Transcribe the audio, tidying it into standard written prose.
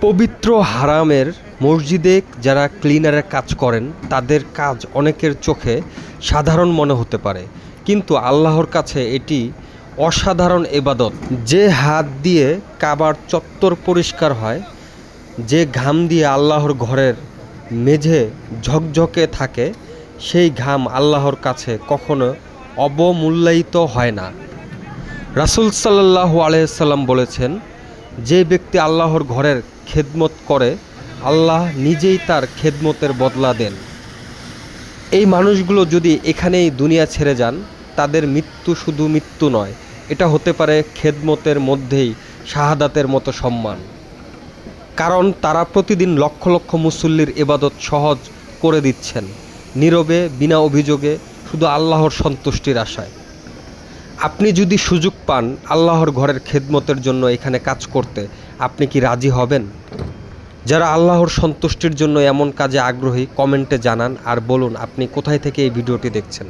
পবিত্র হারামের মসজিদে যারা ক্লিনারের কাজ করেন তাদের কাজ অনেকের চোখে সাধারণ মনে হতে পারে, কিন্তু আল্লাহর কাছে এটি অসাধারণ ইবাদত। যে হাত দিয়ে কাবার চত্বর পরিষ্কার হয়, যে ঘাম দিয়ে আল্লাহর ঘরের মেঝে ঝকঝকে থাকে, সেই ঘাম আল্লাহর কাছে কখনো অবমূল্যায়িত হয় না। রাসূল সাল্লাল্লাহু আলাইহি সাল্লাম বলেছেন, যে ব্যক্তি আল্লাহর ঘরের খেদমত করে আল্লাহ নিজেই তার খেদমতের বদলা দেন। এই মানুষগুলো যদি এখানেই দুনিয়া ছেড়ে যান, তাদের মৃত্যু শুধু মৃত্যু নয়, এটা হতে পারে খেদমতের মধ্যেই শাহাদাতের মতো সম্মান। কারণ তারা প্রতিদিন লক্ষ লক্ষ মুসল্লির ইবাদত সহজ করে দিচ্ছেন, নীরবে, বিনা অভিযোগে, শুধু আল্লাহর সন্তুষ্টির আশায়। আপনি যদি সুযোগ পান আল্লাহর ঘরের খেদমতের জন্য এখানে কাজ করতে, আপনি কি রাজি হবেন? যারা আল্লাহর সন্তুষ্টির জন্য এমন কাজে আগ্রহী, কমেন্টে জানান আর বলুন আপনি কোথায় থেকে এই ভিডিওটি দেখছেন।